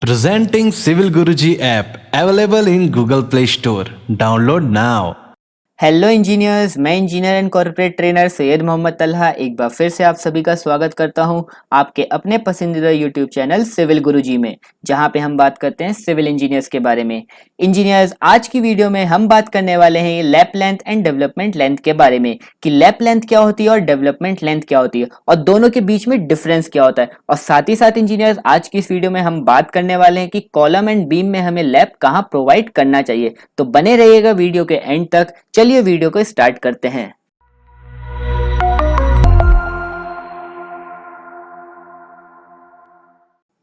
Presenting Civil Guruji app available in Google Play Store. Download now. Hello engineers, मैं engineer and corporate trainer Syed Mohammad Talha एक बार फिर से आप सभी का स्वागत करता हूं आपके अपने पसंदीदा यूट्यूब चैनल सिविल गुरुजी में, जहां पे हम बात करते हैं सिविल इंजीनियर्स के बारे में। इंजीनियर्स, आज की वीडियो में हम बात करने वाले हैं lap length and development length के बारे में कि लैप लेंथ क्या होती है और डेवलपमेंट लेंथ क्या होती है और दोनों के बीच में डिफरेंस क्या होता है। और साथ ही साथ इंजीनियर्स, आज की इस वीडियो में हम बात करने वाले हैं कि कॉलम एंड बीम में हमें लैप कहाँ प्रोवाइड करना चाहिए। तो बने रहिएगा वीडियो के एंड तक। चलिए वीडियो को स्टार्ट करते हैं।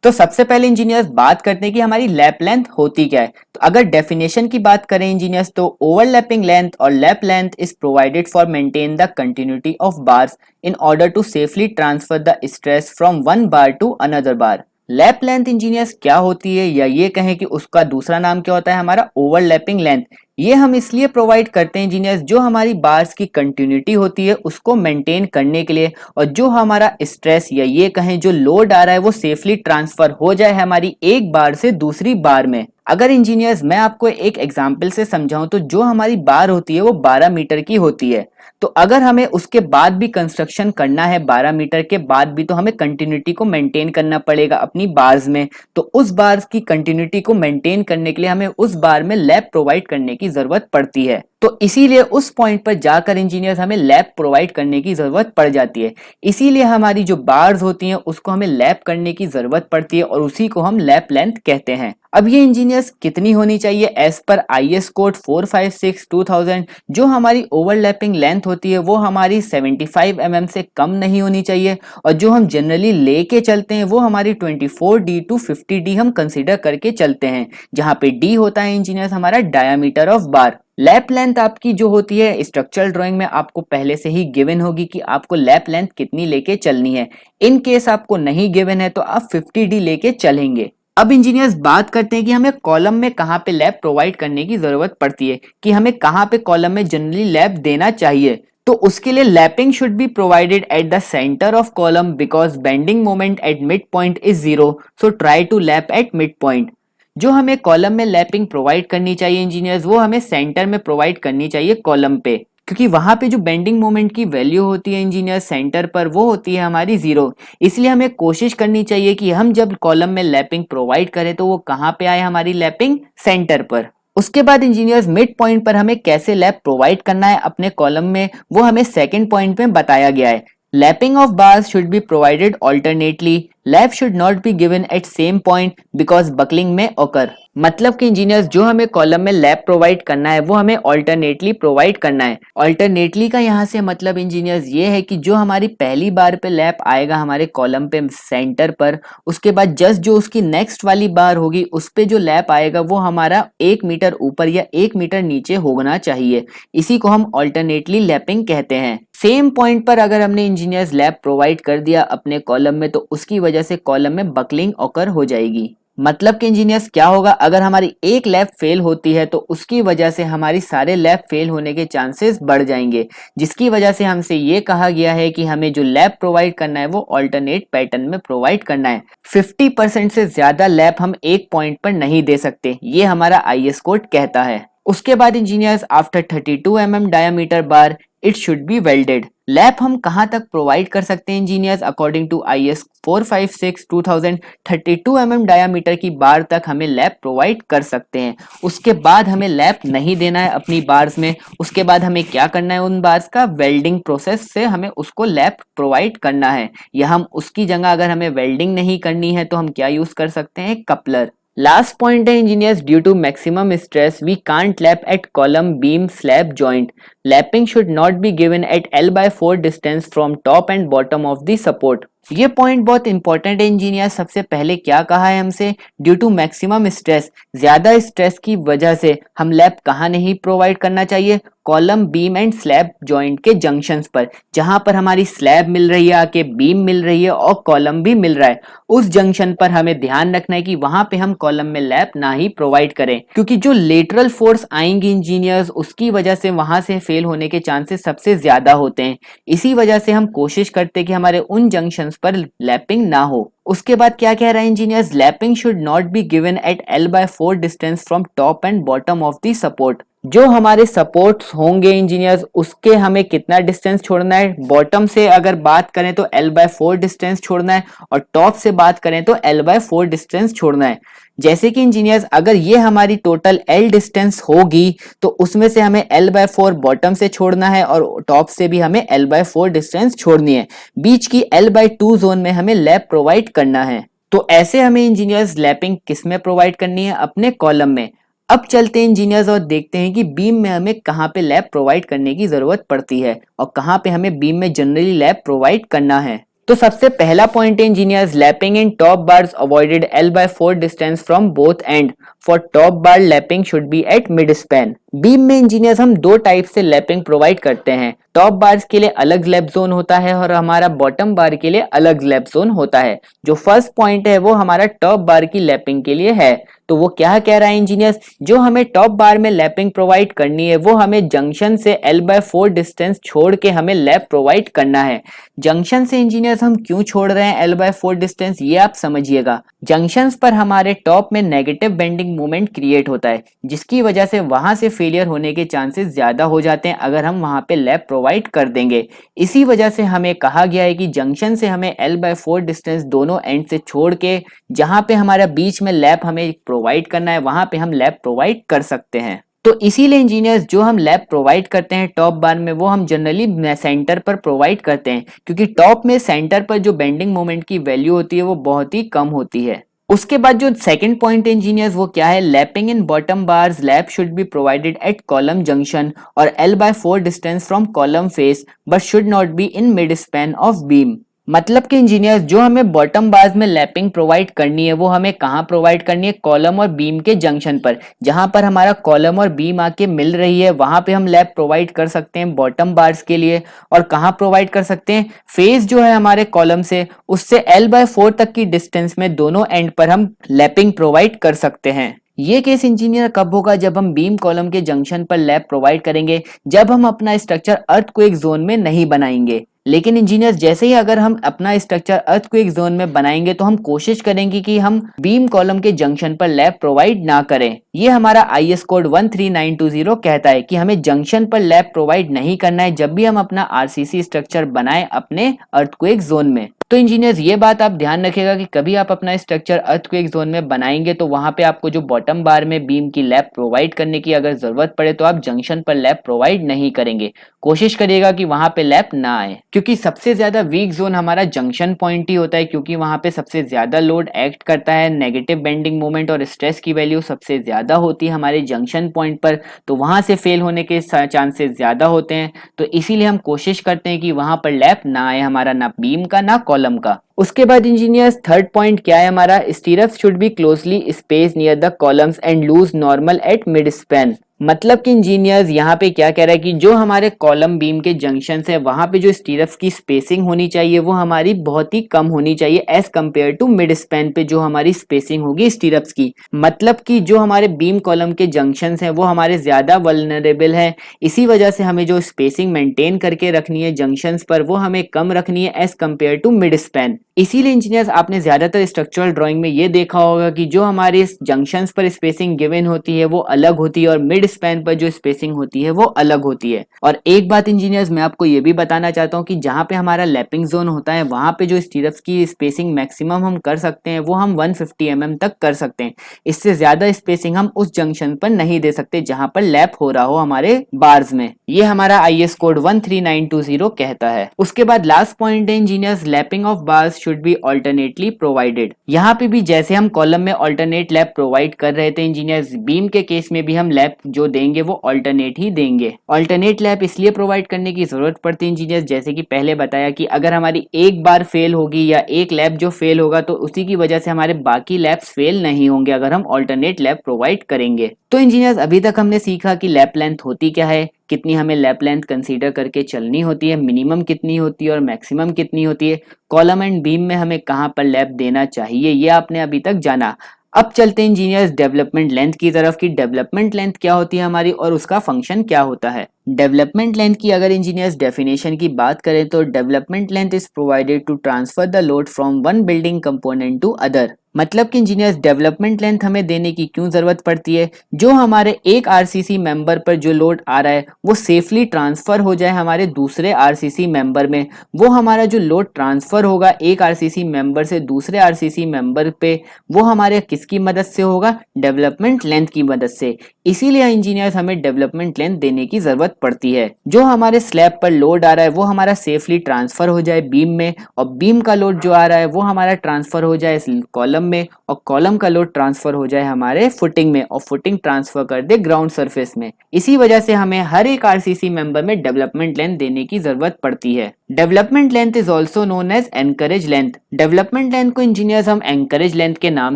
तो सबसे पहले इंजीनियर्स बात करते हैं कि हमारी लैप लेंथ होती क्या है। तो अगर डेफिनेशन की बात करें इंजीनियर्स, तो ओवरलैपिंग लेंथ और lap length is provided for maintain the continuity of bars in order to safely transfer the stress from one bar to another bar. Lap length engineers क्या होती है, या ये कहें कि उसका दूसरा नाम क्या होता है, हमारा ओवरलैपिंग लेंथ। ये हम इसलिए प्रोवाइड करते हैं इंजीनियर्स, जो हमारी बार्स की कंटिन्यूटी होती है उसको मेंटेन करने के लिए, और जो हमारा स्ट्रेस या ये कहें जो लोड आ रहा है वो सेफली ट्रांसफर हो जाए हमारी एक बार से दूसरी बार में। अगर इंजीनियर्स मैं आपको एक एग्जांपल से समझाऊं, तो जो हमारी बार होती है वो 12 मीटर की होती है। तो अगर हमें उसके बाद भी कंस्ट्रक्शन करना है 12 मीटर के बाद भी, तो हमें कंटिन्यूटी को मेंटेन करना पड़ेगा अपनी बार्स में। तो उस बार्स की कंटिन्यूटी को मेंटेन करने के लिए हमें उस बार में लैप प्रोवाइड करने की जरूरत पड़ती है। तो इसीलिए उस पॉइंट पर जाकर इंजीनियर्स हमें लैप प्रोवाइड करने की जरूरत पड़ जाती है। इसीलिए हमारी जो बार्स होती हैं उसको हमें लैप करने की जरूरत पड़ती है, और उसी को हम लैप लेंथ कहते हैं। अब ये इंजीनियर्स कितनी होनी चाहिए एज पर IS कोड 456-2000। जो हमारी ओवरलैपिंग लेंथ होती है वो हमारी 75 mm से कम नहीं होनी चाहिए, और जो हम जनरली लेके चलते हैं वो हमारी 24D to 50D हम कंसिडर करके चलते हैं, जहां पे D होता है इंजीनियर्स हमारा diameter of bar. Lap length आपकी जो होती है स्ट्रक्चरल ड्राइंग में आपको पहले से ही गिवन होगी कि आपको लैप लेंथ कितनी लेके चलनी है। इन केस आपको नहीं गिवन है तो आप 50D लेके चलेंगे। अब इंजीनियर्स बात करते हैं कि हमें कॉलम में कहाँ पे लैप प्रोवाइड करने की जरूरत पड़ती है, कि हमें कहाँ पे कॉलम में जनरली लैप देना चाहिए। तो उसके लिए lapping should be provided at the centre of column because bending moment at mid point is zero, so try to lap at mid point. जो हमें कॉलम में लैपिंग प्रोवाइड करनी चाहिए इंजीनियर्स, वो हमें सेंटर में प्रोवाइड करनी चाहिए कॉलम पे, क्योंकि वहां पे जो बेंडिंग मोमेंट की वैल्यू होती है इंजीनियर सेंटर पर वो होती है हमारी जीरो। इसलिए हमें कोशिश करनी चाहिए कि हम जब कॉलम में लैपिंग प्रोवाइड करें तो वो कहाँ पे आए, हमारी लैपिंग सेंटर पर। उसके बाद इंजीनियर्स मिड पॉइंट पर हमें कैसे लैप प्रोवाइड करना है अपने कॉलम में, वो हमें सेकंड पॉइंट में बताया गया है। Lapping of bars should be provided alternately. Lap should not be given eight same point because buckling में ओकर। मतलब कि इंजीनियर्स जो हमें कॉलम में लैप प्रोवाइड करना है वो हमें ऑल्टरनेटली प्रोवाइड करना है। ऑल्टरनेटली का यहाँ से मतलब इंजीनियर्स ये है कि जो हमारी पहली बार पे लैप आएगा हमारे कॉलम पे सेंटर पर, उसके बाद जस्ट जो उसकी नेक्स्ट वाली बार होगी उस पे जो लैप आएगा वो हमारा 1 मीटर ऊपर या 1 मीटर नीचे होना चाहिए। इसी को हम ऑल्टरनेटली लैपिंग कहते हैं। सेम पॉइंट पर अगर हमने इंजीनियर्स लैप प्रोवाइड कर दिया अपने कॉलम में, तो उसकी वजह से कॉलम में बकलिंग ऑकर हो जाएगी। मतलब कि इंजीनियर्स क्या होगा, अगर हमारी एक लैप फेल होती है तो उसकी वजह से हमारी सारे लैप फेल होने के चांसेस बढ़ जाएंगे, जिसकी वजह से हमसे ये कहा गया है कि हमें जो लैप प्रोवाइड करना है वो ऑल्टरनेट पैटर्न में प्रोवाइड करना है। 50% से ज्यादा लैप हम एक पॉइंट पर नहीं दे सकते, ये हमारा IS कोड कहता है। उसके बाद engineers after 32 mm diameter bar it should be welded. Lap हम कहां तक प्रोवाइड कर सकते हैं engineers, according to IS 456-2000 32 mm diameter की बार तक हमें लैप प्रोवाइड कर सकते हैं। उसके बाद हमें लैप नहीं देना है अपनी बार्स में। उसके बाद हमें क्या करना है, उन बार्स का वेल्डिंग प्रोसेस से हमें उसको लैप प्रोवाइड करना है, या हम उसकी जगह अगर हमें वेल्डिंग नहीं करनी है तो हम क्या यूज कर सकते हैं, कपलर। लास्ट पॉइंट है engineers, due to maximum stress we can't lap at column beam slab joint. Lapping should not be given at L/4 distance from top and bottom of the support. ये point बहुत important है engineer. सबसे पहले क्या कहा है हमसे, due to maximum stress, ज्यादा स्ट्रेस की वजह से हम लैप कहाँ नहीं प्रोवाइड करना चाहिए, column beam and slab joint के जंक्शंस पर, जहां पर हमारी स्लैब मिल रही है आके बीम मिल रही है और कॉलम भी मिल रहा है, उस जंक्शन पर हमें ध्यान रखना है कि वहां पे हम कॉलम में लैप ना ही प्रोवाइड करें, क्योंकि जो लेटरल फोर्स आएंगी इंजीनियर्स उसकी वजह से वहां से फेल होने के चांसेस सबसे ज्यादा होते हैं। इसी वजह से हम कोशिश करते हैं कि हमारे उन जंक्शन कॉलम्स पर लैपिंग ना हो। उसके बाद क्या कह रहा है engineers, lapping should not be given at L/4 distance from top and bottom of the support. जो हमारे सपोर्ट्स होंगे इंजीनियर्स उसके हमें कितना डिस्टेंस छोड़ना है, बॉटम से अगर बात करें तो L/4 डिस्टेंस छोड़ना है और टॉप से बात करें तो L/4 डिस्टेंस छोड़ना है। जैसे कि इंजीनियर्स अगर ये हमारी टोटल L डिस्टेंस होगी तो उसमें से हमें L/4 बॉटम से छोड़ना है और टॉप से भी हमें L/4 डिस्टेंस छोड़नी है। बीच की L/2 जोन में हमें लैप प्रोवाइड करना है। तो ऐसे हमें इंजीनियर्स लैपिंग किस में प्रोवाइड करनी है, अपने कॉलम में। अब चलते हैं इंजीनियर्स और देखते हैं कि बीम में हमें कहाँ पे लैप प्रोवाइड करने की जरूरत पड़ती है और कहाँ पे हमें बीम में जनरली लैप प्रोवाइड करना है। तो सबसे पहला पॉइंट है engineers, lapping in top bars avoided L/4 distance from both and. For top bar lapping should B eight mid span. Beam में इंजीनियर्स हम दो टाइप से लैपिंग प्रोवाइड करते हैं। टॉप बार्स के लिए अलग लैप जोन होता है और हमारा बॉटम बार के लिए अलग लैप जोन होता है। जो फर्स्ट पॉइंट है वो हमारा टॉप बार की लैपिंग के लिए है। तो वो क्या कह रहा है इंजीनियर्स, जो हमें टॉप बार में लैपिंग प्रोवाइड करनी है वो हमें जंक्शन से L/4 डिस्टेंस छोड़ के हमें लैप प्रोवाइड करना है। जंक्शन से इंजीनियर्स हम क्यों छोड़ रहे हैं L/4 डिस्टेंस, ये आप समझिएगा। जंक्शंस पर हमारे टॉप में नेगेटिव बेंडिंग मोमेंट क्रिएट होता है जिसकी वजह से वहां से फेलियर होने के चांसेस ज्यादा हो जाते हैं अगर हम वहां पे लैप प्रोवाइड कर देंगे। इसी वजह से हमें कहा गया है कि जंक्शन से हमें L/4 डिस्टेंस दोनों एंड से छोड़ के जहां पे हमारा बीच में लैप हमें प्रोवाइड करना है वहां पे हम लैप प्रोवाइड कर सकते हैं। तो इसीलिए इंजीनियर्स जो हम लैप प्रोवाइड करते हैं टॉप बार में वो हम जनरली सेंटर पर प्रोवाइड करते हैं क्योंकि टॉप में सेंटर पर जो बेंडिंग मोमेंट की वैल्यू होती है वो बहुत ही कम होती है। उसके बाद जो सेकंड पॉइंट है इंजीनियर्स वो क्या है, lapping in bottom bars lap should be provided eight column junction और L/4 distance from column face but should not be in mid span of beam. मतलब कि इंजीनियर्स जो हमें बॉटम बार्स में लैपिंग प्रोवाइड करनी है वो हमें कहाँ प्रोवाइड करनी है, कॉलम और बीम के जंक्शन पर। जहां पर हमारा कॉलम और बीम आके मिल रही है वहां पे हम लैप प्रोवाइड कर सकते हैं बॉटम बार्स के लिए। और कहाँ प्रोवाइड कर सकते हैं, फेस जो है हमारे कॉलम से उससे L/4 तक की डिस्टेंस में दोनों एंड पर हम लैपिंग प्रोवाइड कर सकते हैं। ये केस इंजीनियर कब होगा, जब हम बीम कॉलम के जंक्शन पर लैप प्रोवाइड करेंगे, जब हम अपना स्ट्रक्चर अर्थक्वेक जोन में नहीं बनाएंगे। लेकिन इंजीनियर्स जैसे ही अगर हम अपना स्ट्रक्चर अर्थक्वेक जोन में बनाएंगे तो हम कोशिश करेंगे कि हम बीम कॉलम के जंक्शन पर लैप प्रोवाइड ना करें। ये हमारा IS कोड 13920 कहता है कि हमें जंक्शन पर लैप प्रोवाइड नहीं करना है जब भी हम अपना RCC स्ट्रक्चर बनाएं अपने अर्थक्वेक जोन में। तो इंजीनियर्स ये बात आप ध्यान रखिएगा कि कभी आप अपना स्ट्रक्चर अर्थक्वेक जोन में बनाएंगे तो वहां पे आपको जो बॉटम बार में बीम की लैप प्रोवाइड करने की अगर जरूरत पड़े तो आप जंक्शन पर लैप प्रोवाइड नहीं करेंगे। कोशिश करिएगा कि वहां पे लैप ना आए क्योंकि सबसे ज्यादा वीक जोन हमारा जंक्शन पॉइंट ही होता है क्योंकि वहां पे सबसे ज्यादा लोड एक्ट करता है, नेगेटिव बेंडिंग मोमेंट और स्ट्रेस की वैल्यू सबसे ज्यादा होती है हमारे जंक्शन पॉइंट पर। तो वहां से फेल होने के चांसेस ज्यादा होते हैं। तो इसीलिए हम कोशिश करते हैं कि वहां पर लैप ना आए हमारा, ना बीम का ना कॉलम का। उसके बाद इंजीनियर्स थर्ड पॉइंट क्या है हमारा, stirrups should be closely space near the columns and loose normal at mid span. मतलब कि इंजीनियर्स यहाँ पे क्या कह रहा है कि जो हमारे कॉलम बीम के जंक्शन है वहां पे जो स्टीरअप्स की स्पेसिंग होनी चाहिए वो हमारी बहुत ही कम होनी चाहिए as compare to mid span पे जो हमारी स्पेसिंग होगी स्टीरअप्स की। मतलब कि जो हमारे बीम कॉलम के जंक्शन हैं वो हमारे ज्यादा वल्नरेबल है, इसी वजह से हमें जो स्पेसिंग मेंटेन करके रखनी है जंक्शंस पर वो हमें कम रखनी है as compare to mid span. इसीलिए इंजीनियर्स आपने ज्यादातर स्ट्रक्चरल ड्राइंग में ये देखा होगा कि जो हमारे जंक्शंस पर स्पेसिंग गिवन होती है वो अलग होती है और मिड स्पैन पर जो स्पेसिंग होती है वो अलग होती है। और एक बात इंजीनियर्स मैं आपको ये भी बताना चाहता हूँ कि जहाँ पे हमारा लैपिंग जोन होता है वहां पे जो स्टीरअप्स की स्पेसिंग मैक्सिमम हम कर सकते हैं वो हम 150 mm तक कर सकते हैं। इससे ज्यादा स्पेसिंग हम उस जंक्शन पर नहीं दे सकते जहां पर लैप हो रहा हो हमारे बार्स में। ये हमारा IS कोड 13920 कहता है। उसके बाद लास्ट पॉइंट है engineers, lapping of bars should be alternately provided. यहाँ पे भी जैसे हम कॉलम में ऑल्टरनेट लैप प्रोवाइड कर रहे थे इंजीनियर्स, बीम के केस में भी हम लैप जो देंगे वो ऑल्टरनेट ही देंगे। ऑल्टरनेट लैप इसलिए प्रोवाइड करने की जरूरत पड़ती है इंजीनियर्स, जैसे कि पहले बताया कि अगर हमारी एक बार फेल होगी या एक लैप जो फेल होगा तो उसी की वजह से हमारे बाकी लैप्स फेल नहीं होंगे अगर हम ऑल्टरनेट लैप प्रोवाइड करेंगे। तो इंजीनियर्स अभी तक हमने सीखा कि लैप लेंथ होती क्या है, कितनी हमें लैप लेंथ कंसीडर करके चलनी होती है, मिनिमम कितनी होती है और मैक्सिमम कितनी होती है, कॉलम एंड बीम में हमें कहाँ पर लैप देना चाहिए, ये आपने अभी तक जाना। अब चलते हैं इंजीनियर्स डेवलपमेंट लेंथ की तरफ कि डेवलपमेंट लेंथ क्या होती है हमारी और उसका फंक्शन क्या होता है। डेवलपमेंट लेंथ की अगर इंजीनियर्स डेफिनेशन की बात करें तो development length is provided to transfer the load from one building component to other. मतलब कि इंजीनियर्स डेवलपमेंट लेंथ हमें देने की क्यों जरूरत पड़ती है, जो हमारे एक आरसीसी मेंबर पर जो लोड आ रहा है वो सेफली ट्रांसफर हो जाए हमारे दूसरे आरसीसी मेंबर में। वो हमारा जो लोड ट्रांसफर होगा एक आरसीसी मेंबर से दूसरे आरसीसी मेंबर पे, वो हमारे किसकी मदद से होगा, डेवलपमेंट लेंथ की मदद से। इसीलिए इंजीनियर्स हमें डेवलपमेंट लेंथ देने की जरूरत पड़ती है। जो हमारे स्लैब पर लोड आ रहा है वो हमारा सेफली ट्रांसफर हो जाए बीम में, और बीम का लोड जो आ रहा है वो हमारा ट्रांसफर हो जाए इस कॉलम में, और कॉलम का लोड ट्रांसफर हो जाए हमारे फुटिंग में, और फुटिंग ट्रांसफर कर दे ग्राउंड सरफेस में। इसी वजह से हमें हर एक आरसीसी मेंबर में डेवलपमेंट लेंथ देने की जरूरत पड़ती है। Development length is also known as anchorage length. Development length को इंजीनियर्स हम एनकरेज लेंथ के नाम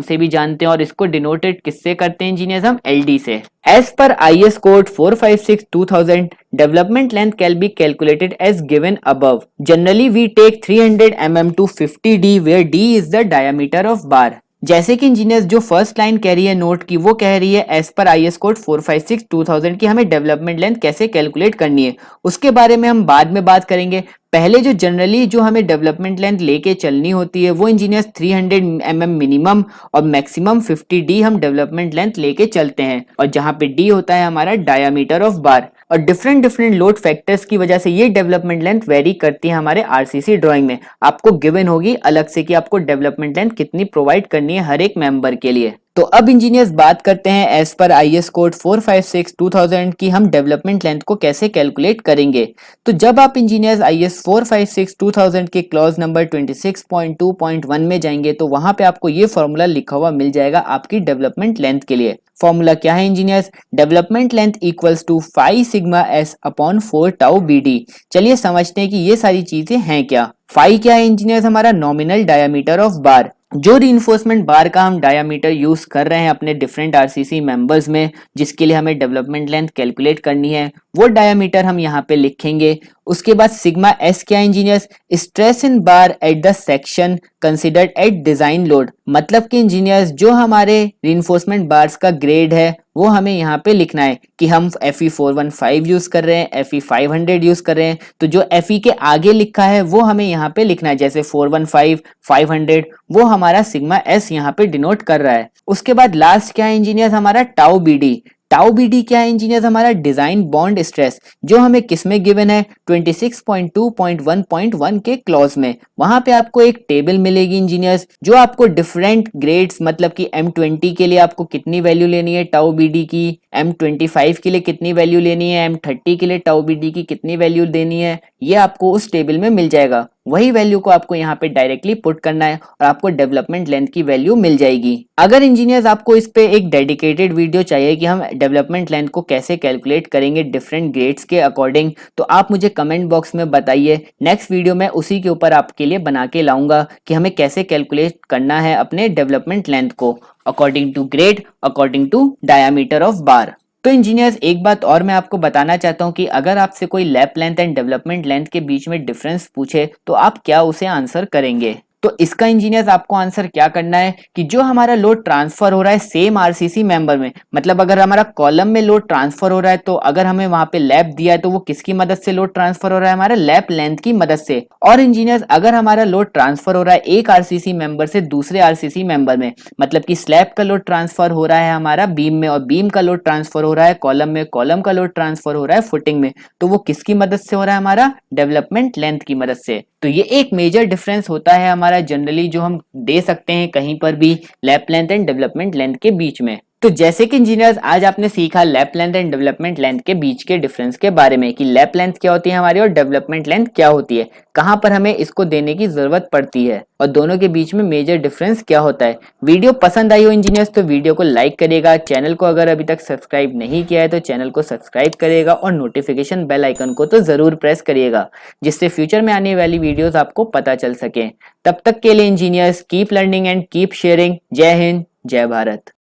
से भी जानते हैं, और इसको डिनोटेड किससे करते हैं इंजीनियर्स, हम एलडी से। As per IS code 456-2000 development length can be calculated as given above. Generally we take 300 mm to 50 D where D is the diameter of bar. जैसे कि इंजीनियर्स जो फर्स्ट लाइन कह रही है नोट की, वो कह रही है एज पर IS कोड 456-2000 की हमें डेवलपमेंट लेंथ कैसे कैलकुलेट करनी है, उसके बारे में हम बाद में बात करेंगे। पहले जो जनरली जो हमें डेवलपमेंट लेंथ लेके चलनी होती है वो इंजीनियर्स 300 mm मिनिमम और मैक्सिमम 50 D हम डेवलपमेंट लेंथ लेके चलते हैं, और जहां पे D होता है हमारा डायामीटर ऑफ बार। और डिफरेंट डिफरेंट लोड फैक्टर्स की वजह से ये डेवलपमेंट लेंथ वेरी करती है हमारे आरसीसी ड्राइंग में। आपको गिवन होगी अलग से कि आपको डेवलपमेंट लेंथ कितनी प्रोवाइड करनी है हर एक मेंबर के लिए। तो अब इंजीनियर्स बात करते हैं एज पर IS कोड 456-2000 की हम डेवलपमेंट लेंथ को कैसे कैलकुलेट करेंगे। तो जब आप इंजीनियर्स IS 456-2000 के क्लॉज नंबर 26.2.1 में जाएंगे तो वहां पे आपको ये फॉर्मूला लिखा हुआ मिल जाएगा आपकी डेवलपमेंट लेंथ के लिए। फॉर्मूला क्या है engineers, development length equals to 5 sigma s upon 4 tau BD। चलिए समझते हैं कि ये सारी चीजें हैं क्या। फाई क्या है इंजीनियर्स, हमारा नॉमिनल डायामीटर ऑफ बार। जो रीइंफोर्समेंट बार का हम डायामीटर यूज कर रहे हैं अपने डिफरेंट आरसीसी मेंबर्स में, जिसके लिए हमें डेवलपमेंट लेंथ कैलकुलेट करनी है, वो डायामीटर हम यहाँ पे लिखेंगे। उसके बाद सिग्मा एस क्या engineers, stress in bar at the section considered at design load. मतलब कि इंजीनियर्स जो हमारे रीइंफोर्समेंट बार्स का ग्रेड है वो हमें यहाँ पे लिखना है कि हम FE 415 यूज कर रहे हैं, FE 500 यूज कर रहे हैं, तो जो FE के आगे लिखा है वो हमें यहाँ पे लिखना है, जैसे 415 500 वो हमारा सिग्मा एस यहाँ पे डिनोट कर रहा है। उसके बाद लास्ट क्या है इंजीनियर्स, हमारा टाउ BD। टाउ BD क्या है इंजीनियर्स, हमारा डिजाइन बॉन्ड स्ट्रेस, जो हमें किसमें गिवन है 26.2.1.1 के क्लॉज में। वहां पे आपको एक टेबल मिलेगी इंजीनियर्स जो आपको डिफरेंट ग्रेड्स, मतलब कि M20 के लिए आपको कितनी वैल्यू लेनी है टाउ BD की, M25 के लिए कितनी वैल्यू लेनी है, M30 के लिए टाउ BD की कितनी वैल्यू देनी है, ये आपको उस टेबल में मिल जाएगा। वही वैल्यू को आपको यहाँ पे डायरेक्टली पुट करना है और आपको डेवलपमेंट लेंथ की वैल्यू मिल जाएगी। अगर इंजीनियर्स आपको इस पे एक डेडिकेटेड वीडियो चाहिए कि हम डेवलपमेंट लेंथ को कैसे कैलकुलेट करेंगे डिफरेंट ग्रेड्स के अकॉर्डिंग, तो आप मुझे कमेंट बॉक्स में बताइए। नेक्स्ट वीडियो में उसी के ऊपर आपके लिए बना के लाऊंगा कि हमें कैसे कैलकुलेट करना है अपने डेवलपमेंट लेंथ को according to grade, according to diameter of bar. तो इंजीनियर्स एक बात और मैं आपको बताना चाहता हूं कि अगर आपसे कोई lap length and development length के बीच में डिफरेंस पूछे तो आप क्या उसे आंसर करेंगे। तो इसका इंजीनियर्स आपको आंसर क्या करना है कि जो हमारा लोड ट्रांसफर हो रहा है सेम आरसीसी मेंबर में, मतलब अगर हमारा कॉलम में लोड ट्रांसफर हो रहा है तो अगर हमें वहां पे लैप दिया है तो वो किसकी मदद से लोड ट्रांसफर हो रहा है, हमारा लैप लेंथ की मदद से। और इंजीनियर्स अगर हमारा लोड ट्रांसफर हो रहा है एक आरसीसी मेंबर से दूसरे आरसीसी मेंबर में, मतलब कि स्लैब का लोड ट्रांसफर हो रहा है हमारा बीम में और बीम का लोड ट्रांसफर हो रहा है कॉलम में, कॉलम का लोड ट्रांसफर हो रहा है फुटिंग में, तो वो किसकी मदद से हो रहा है, हमारा डेवलपमेंट लेंथ की मदद से। तो ये एक मेजर डिफरेंस होता है हमारा जनरली जो हम दे सकते हैं कहीं पर भी lap length and development length के बीच में। तो जैसे कि इंजीनियर्स आज आपने सीखा lap length and development length के बीच के डिफरेंस के बारे में कि लैप लेंथ क्या होती है हमारी और डेवलपमेंट लेंथ क्या होती है, कहां पर हमें इसको देने की जरूरत पड़ती है और दोनों के बीच में मेजर डिफरेंस क्या होता है। वीडियो पसंद आई हो इंजीनियर्स तो वीडियो को लाइक करिएगा, चैनल को अगर अभी तक सब्सक्राइब नहीं किया है तो चैनल को सब्सक्राइब करिएगा और नोटिफिकेशन बेल आइकन को तो जरूर प्रेस करिएगा, जिससे फ्यूचर में आने वाली वीडियोस आपको पता चल सके। तब तक के लिए engineers keep learning and keep sharing. जय हिंद, जय भारत।